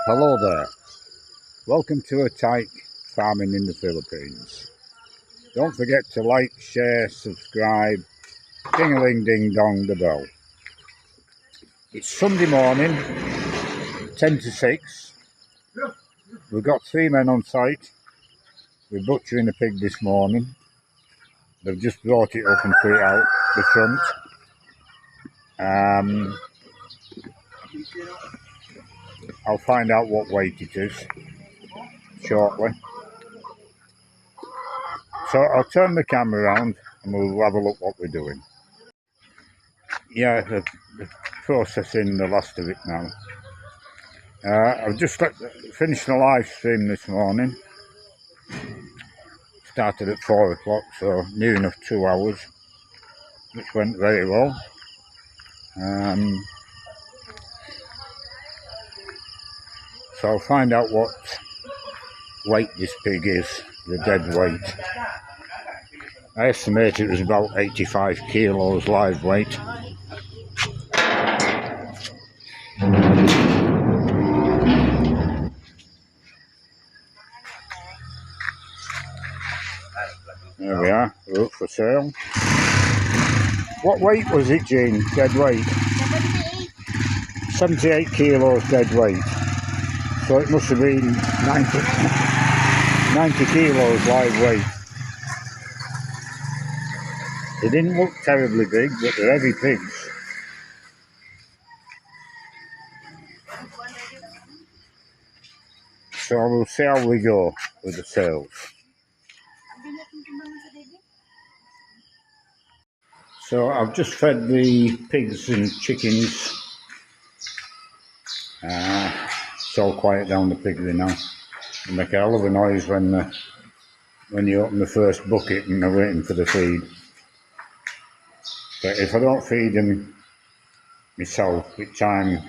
Hello there, welcome to a tyke farming in the Philippines. Don't forget to like, share, subscribe, ding-a-ling ding dong the bell. It's Sunday morning, 10 to 6. We've got 3 men on site. We're butchering a pig this morning. They've just brought it up and put it out the front. I'll find out what weight it is shortly. So I'll turn the camera around and we'll have a look what we're doing. Yeah, the processing the last of it now. I've just finished the live stream this morning. Started at 4 o'clock, so near enough 2 hours, which went very well. So I'll find out what weight this pig is, the dead weight. I estimate it was about 85 kilos live weight. There we are, we're up for sale. What weight was it, Jean? Dead weight? 78 kilos dead weight. So it must have been 90 kilos live weight. They didn't look terribly big, but they're heavy pigs. So we'll see how we go with the sales. So I've just fed the pigs and chickens. It's all quiet down the piggery now. They make a hell of a noise when you open the first bucket and they're waiting for the feed. But if I don't feed them myself, each time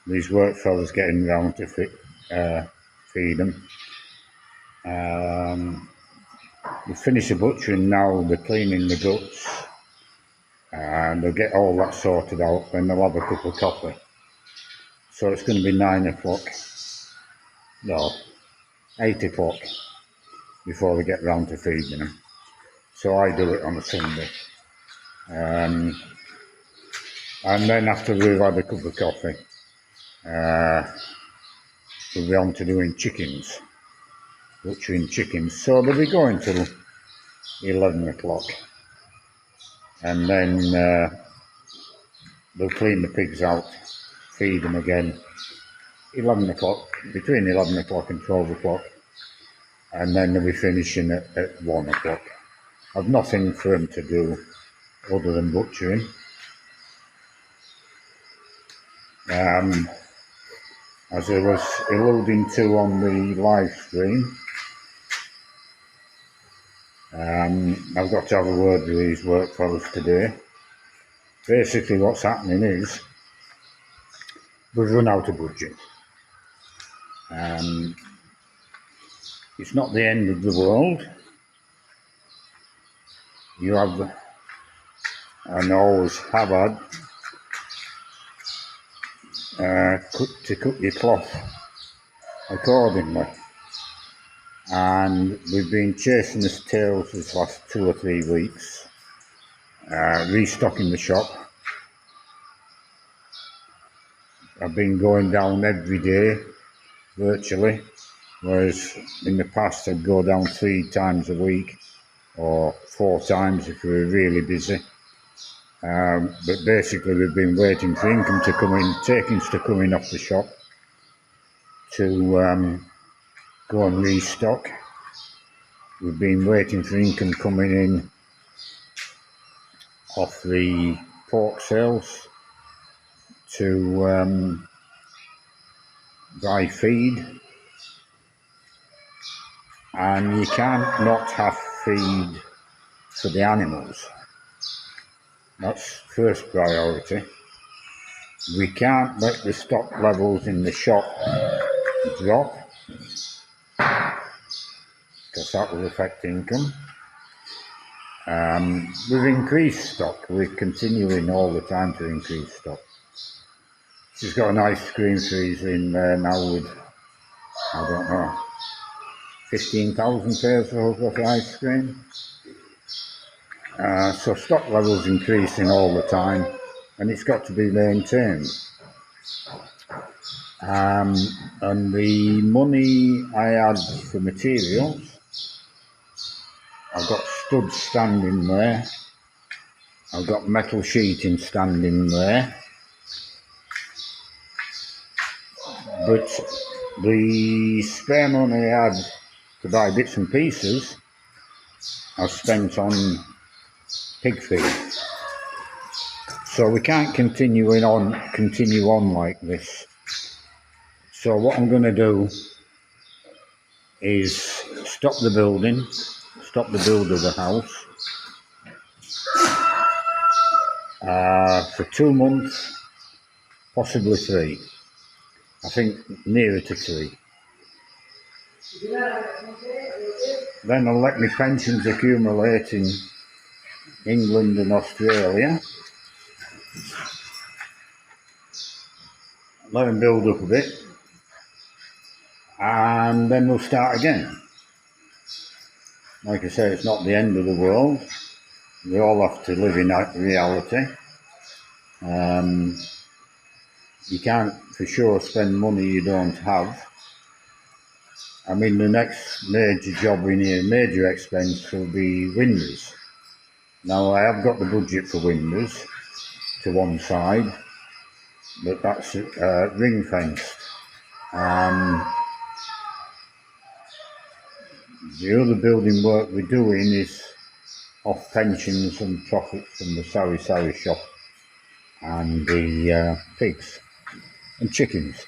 these work fellas getting round to feed them. We finish the butchering now, they're cleaning the guts, and they'll get all that sorted out, then they'll have a cup of coffee. So it's going to be 9 o'clock, no, 8 o'clock before they get round to feeding them. So I do it on a Sunday. And then after we've had a cup of coffee, we'll be on to doing chickens, butchering chickens. So they'll be going till 11 o'clock. And then they'll clean the pigs out, feed them again, 11 o'clock, between 11 o'clock and 12 o'clock. And then they'll be finishing at 1 o'clock. I've nothing for them to do other than butchering. As I was alluding to on the live stream, I've got to have a word with these work fellas today. Basically what's happening is we've run out of budget. It's not the end of the world. You have, and always have had, to cut your cloth accordingly. And we've been chasing this tails this last 2 or 3 weeks, restocking the shop. I've been going down every day, virtually, whereas in the past I'd go down 3 times a week, or 4 times if we were really busy. But basically we've been waiting for income to come in, takings to come in off the shop to go and restock. We've been waiting for income coming in off the pork sales to buy feed, and you can't not have feed for the animals. That's first priority. We can't let the stock levels in the shop drop, because that will affect income. We've increased stock. We're continuing all the time to increase stock. She's got an ice cream freezer in there now with, I don't know, 15,000 pairs worth of ice cream. So stock levels increasing all the time, and it's got to be maintained. And the money I had for materials, I've got studs standing there, I've got metal sheeting standing there, but the spare money I had to buy bits and pieces, I've spent on pig feed. So we can't continue on like this. So what I'm going to do is stop the build of the house for 2 months, possibly 3. I think nearer to 3. Then I'll let my pensions accumulate in England and Australia. Let them build up a bit, and then we'll start again. Like I say, it's not the end of the world. We all have to live in that reality. You can't for sure spend money you don't have. I mean, the next major job in here, major expense, will be windows. Now, I have got the budget for windows to one side, but that's ring fenced. The other building work we're doing is off pensions and profits from the Sari shop and the pigs and chickens.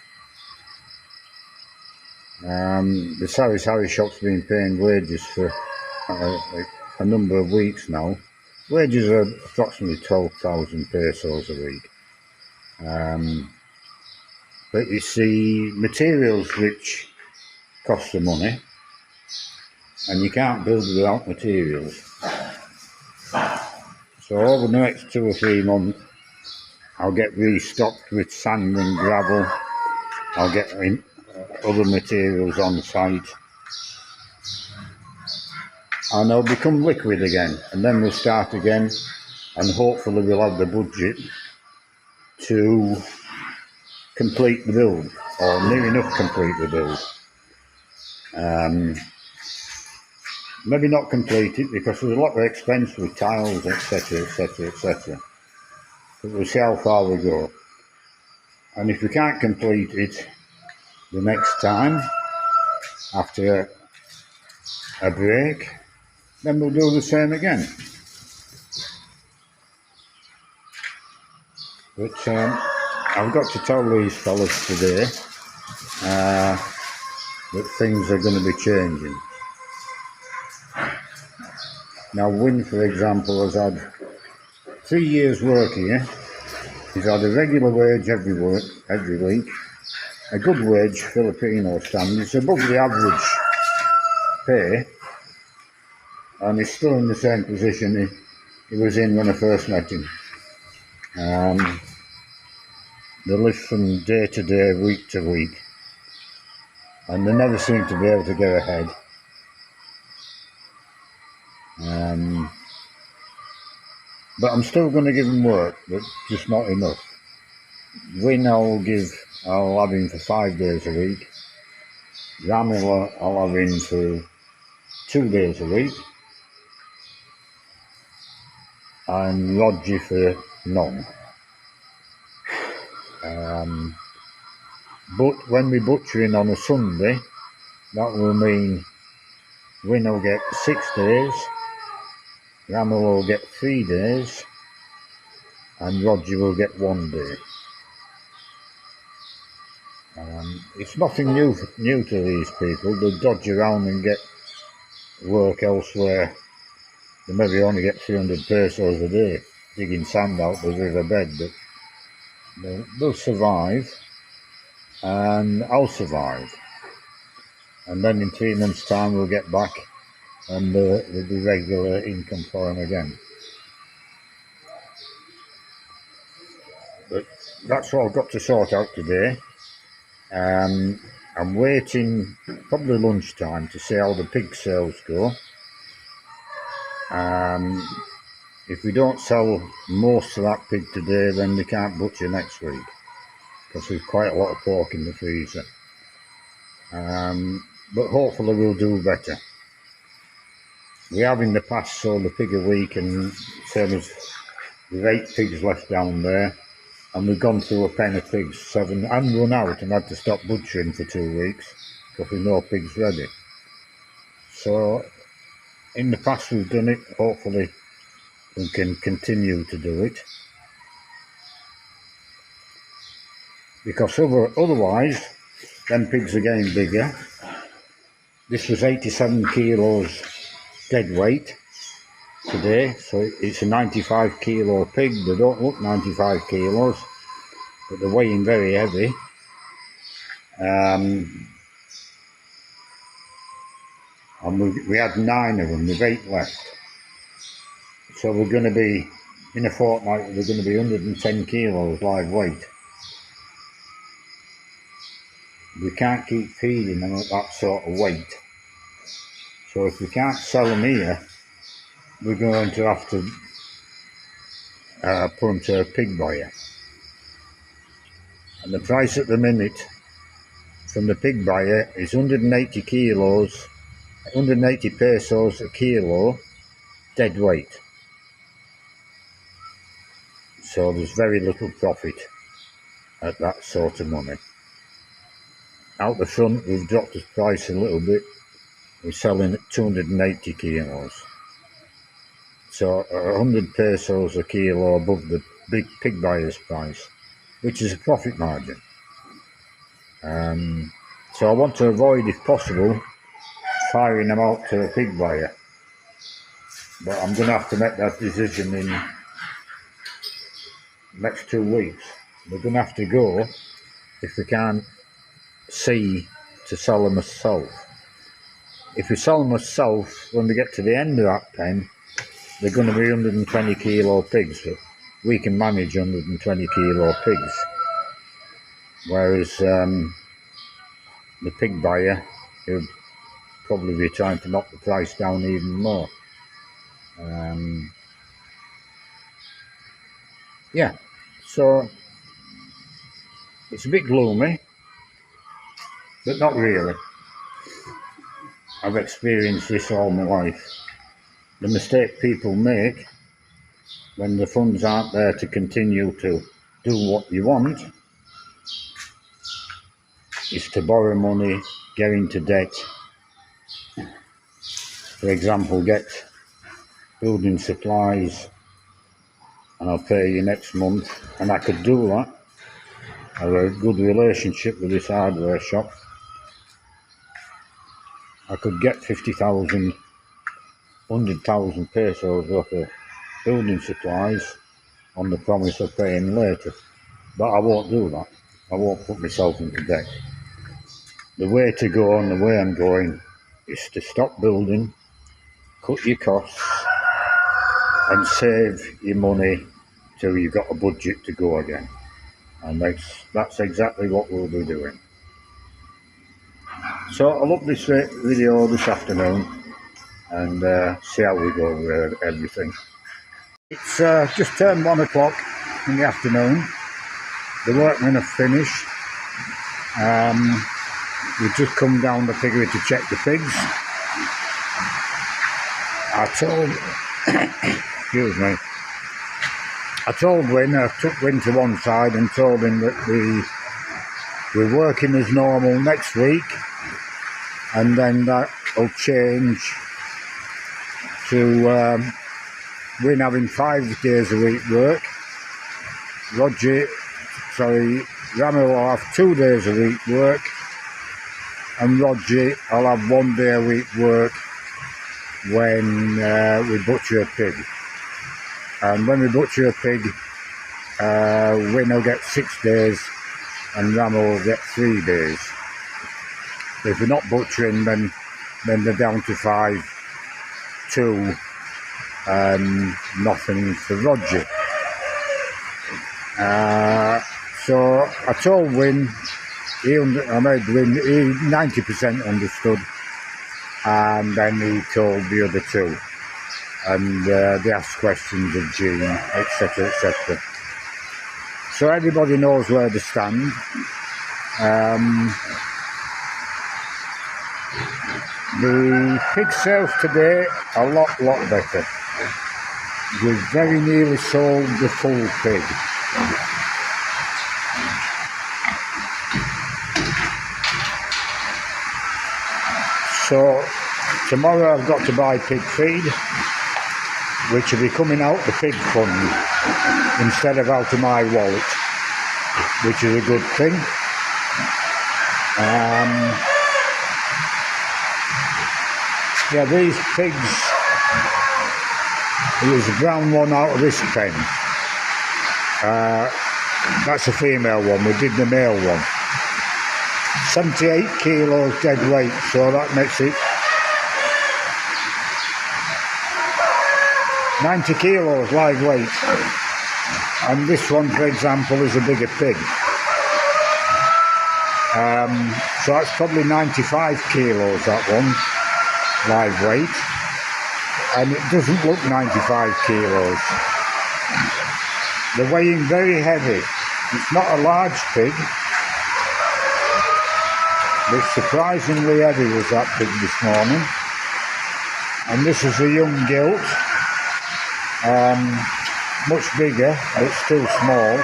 The Sari shop's been paying wages for a number of weeks now. Wages are approximately 12,000 pesos a week. But it's the materials which cost the money, and you can't build without materials. So over the next 2 or 3 months, I'll get restocked with sand and gravel. I'll get other materials on site, and they'll become liquid again, and then we'll start again, and hopefully we'll have the budget to complete the build, or near enough complete the build. Maybe not complete it, because there's a lot of expense with tiles, etc, etc, etc. But we'll see how far we go. And if we can't complete it the next time, after a break, then we'll do the same again. But I've got to tell these fellas today that things are going to be changing. Now, Win, for example, has had 3 years' work here. He's had a regular wage every week, a good wage, Filipino standards, above the average pay, and he's still in the same position he was in when I first met him. They live from day to day, week to week, and they never seem to be able to get ahead. But I'm still going to give him work, but just not enough. Win I'll have him for 5 days a week. Ramil I'll have him for 2 days a week. And Roger for none. But when we butchering on a Sunday, that will mean Win will get 6 days, Ramil will get 3 days, and Roger will get 1 day. It's nothing new to these people. They dodge around and get work elsewhere. They maybe only get 300 pesos a day digging sand out the riverbed, but they'll survive, and I'll survive. And then in 3 months' time we'll get back, and there'll be regular income for them again. But that's what I've got to sort out today. I'm waiting probably lunchtime to see how the pig sales go. If we don't sell most of that pig today, then we can't butcher next week, because there's quite a lot of pork in the freezer. But hopefully we'll do better. We have in the past sold a pig a week, and same as there's 8 pigs left down there, and we've gone through a pen of pigs, 7, and run out and had to stop butchering for 2 weeks because there's no pigs ready. So in the past we've done it. Hopefully we can continue to do it, because otherwise them pigs are getting bigger. This was 87 kilos dead weight today, so it's a 95 kilo pig. They don't look 95 kilos, but they're weighing very heavy. And we had 9 of them, there's 8 left. So we're going to be, in a fortnight, we're going to be 110 kilos live weight. We can't keep feeding them at that sort of weight. So if we can't sell them here, we're going to have to put them to a pig buyer. And the price at the minute from the pig buyer is 180 kilos, 180 pesos a kilo dead weight. So there's very little profit at that sort of money. Out the front, we've dropped the price a little bit. We're selling at 280 kilos. So 100 pesos a kilo above the big pig buyer's price, which is a profit margin. So I want to avoid, if possible, firing them out to a pig buyer. But I'm going to have to make that decision in the next 2 weeks. We're going to have to go if we can't see to sell them ourselves. If we sell them ourselves, when we get to the end of that pen, they're going to be 120 kilo pigs. But we can manage 120 kilo pigs. Whereas the pig buyer, he'll probably be trying to knock the price down even more. Yeah, so it's a bit gloomy, but not really. I've experienced this all my life. The mistake people make when the funds aren't there to continue to do what you want is to borrow money, get into debt. For example, get building supplies and I'll pay you next month. And I could do that. I have a good relationship with this hardware shop. I could get 50,000, 100,000 pesos worth of building supplies on the promise of paying later. But I won't do that. I won't put myself into debt. The way to go, and the way I'm going, is to stop building, cut your costs, and save your money till you've got a budget to go again. And that's exactly what we'll be doing. So I'll up this video this afternoon and see how we go with everything. It's just turned 1 o'clock in the afternoon. The workmen have finished. We've just come down the piggery to check the pigs. I told Win, I took Win to one side and told him that we're working as normal next week, and then that will change to Win having 5 days a week work. Ramo will have 2 days a week work, and Roger will have 1 day a week work when we butcher a pig. And when we butcher a pig, Win will get 6 days and Ramo will get 3 days. If we're not butchering, then they're down to 5, 2 and nothing for Roger. So I told Win, I made Win, he 90% understood, and then he told the other two, and they asked questions of Jean, etc, etc. So everybody knows where they stand. The pig sales today a lot better. We've very nearly sold the full pig. So tomorrow I've got to buy pig feed, which will be coming out the pig fund instead of out of my wallet, which is a good thing. Yeah, these pigs, there's a brown one out of this pen. That's a female one. We did the male one. 78 kilos dead weight, so that makes it 90 kilos live weight. And this one, for example, is a bigger pig. So that's probably 95 kilos, that one, live weight. And it doesn't look 95 kilos. They're weighing very heavy. It's not a large pig, but surprisingly heavy was that pig this morning. And this is a young gilt, much bigger, but still small.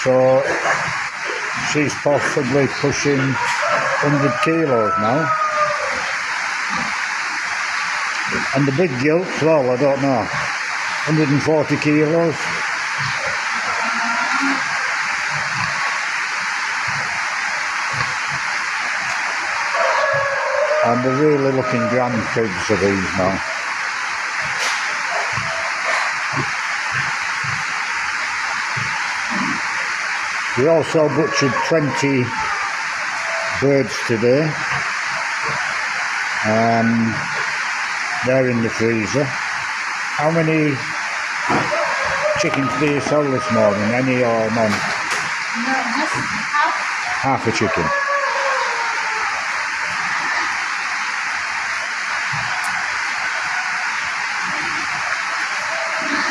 So she's possibly pushing 100 kilos now. And the big gilt, well, I don't know, 140 kilos. And they're really looking grand pigs of these now. We also butchered 20 birds today. They're in the freezer. How many chickens do you sell this morning? Any or none? No, just half. Half a chicken.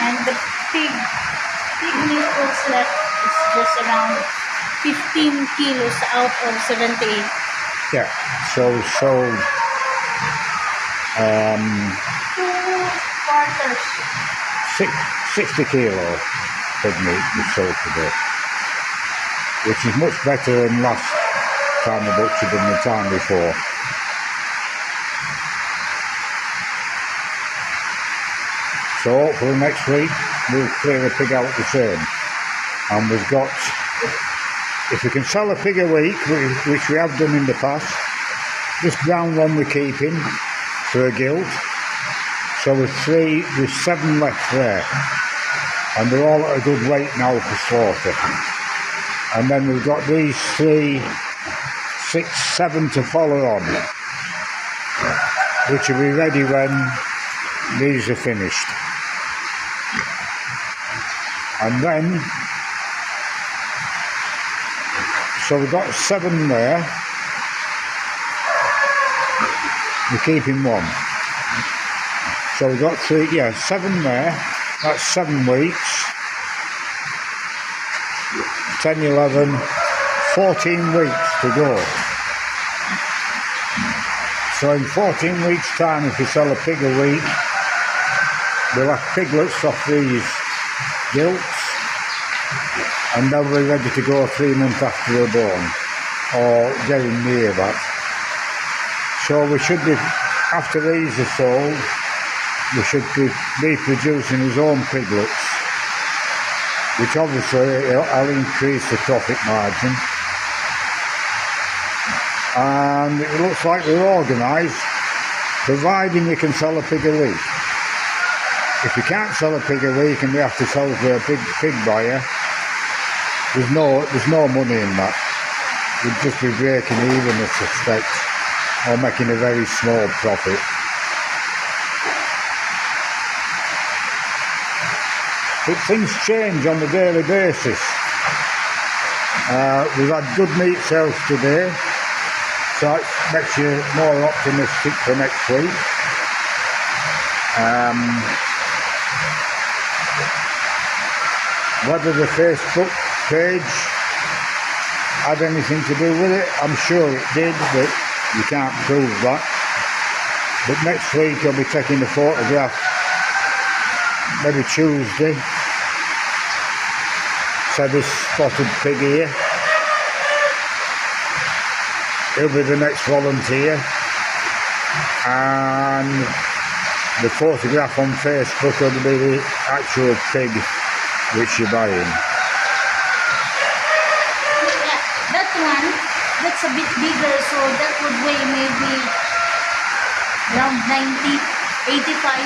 And the pig nipples left is just around 15 kilos out of 78. Yeah, so we sold 60 kilos pig meat we sold today, which is much better than last time I butchered than the time before. So hopefully next week we'll clear a pig out the same. And we've got, if we can sell a pig a week, which we have done in the past, this brown one we're keeping for a gilt. So there's 7 left there. And they're all at a good weight now for slaughter. And then we've got these 3, 6, 7 to follow on, which will be ready when these are finished. And then, so we've got 7 there. We're keeping 1. So we've got 7 there. That's 7 weeks. 10, 11, 14 weeks to go. So in 14 weeks' time, if we sell a pig a week, we'll have piglets off these gilts, and they'll be ready to go 3 months after they're born, or getting near that. So we should be, after these are sold, we should be reproducing his own piglets, which obviously will increase the profit margin. And it looks like we're organised, providing we can sell a pig a week. If we can't sell a pig a week and we have to sell for a big pig buyer, there's no money in that. We'd just be breaking even, I suspect, or making a very small profit. things change on a daily basis. We've had good meat sales today, so it makes you more optimistic for next week. Whether the Facebook page had anything to do with it, I'm sure it did, but you can't prove that. But next week I'll be taking a photograph, maybe Tuesday. So this spotted pig here, he'll be the next volunteer, and the photograph on Facebook will be the actual pig which you're buying. Yeah, that one, that's a bit bigger, so that would weigh maybe around 90, 85.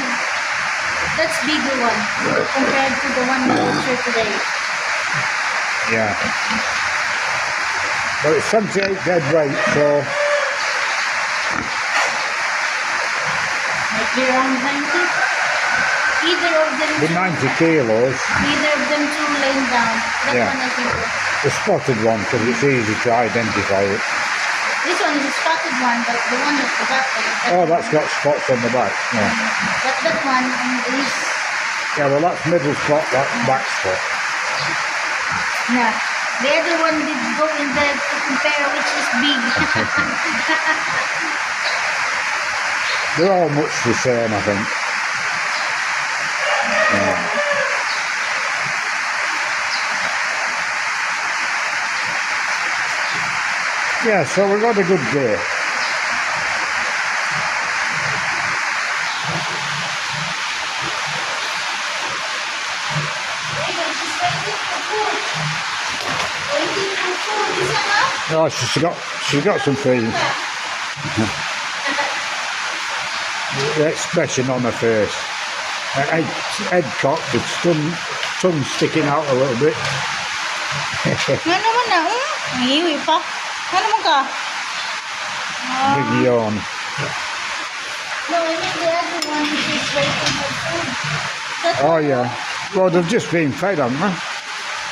That's bigger one compared to the one we butchered today. Yeah. But it's 78 dead weight, so Might be around 90. Either of them. the 90 kilos. Either of them two laying down. That Yeah. one I think. The spotted one, because it's easy to identify it. This one is a spotted one, but the one at the back. Oh, that's got spots on the back. Yeah. But that one is. Yeah, well, that's middle spot, that's back spot. Yeah. The other one did go in there to compare which is big. They're all much the same, I think. Yeah. Yeah, so we've had a good day. Oh, she's got some feeding. The expression on her face. Her head cocked, its tongue sticking out a little bit. Ano naman na? Iiwi pa. Ano mo ka? Big yawn. No, I mean the other one is waiting for food. That Oh one, yeah. Well, they've just been fed, haven't they?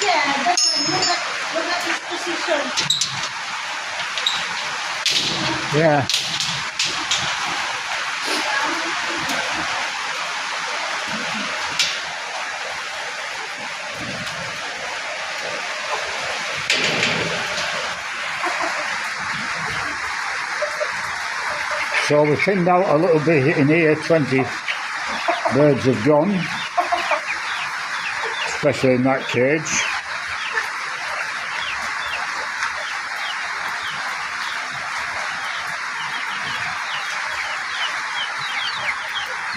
Yeah, that one. Look at his position. Yeah. So we thinned out a little bit in here, 20 birds have gone, especially in that cage.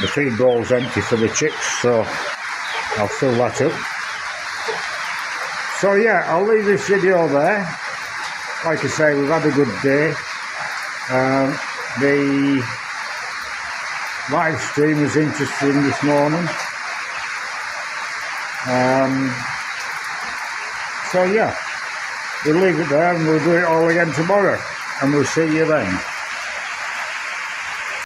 The feed bowl's empty for the chicks, so I'll fill that up. So yeah, I'll leave this video there. Like I say, we've had a good day. The live stream was interesting this morning. So yeah, we'll leave it there and we'll do it all again tomorrow, and we'll see you then.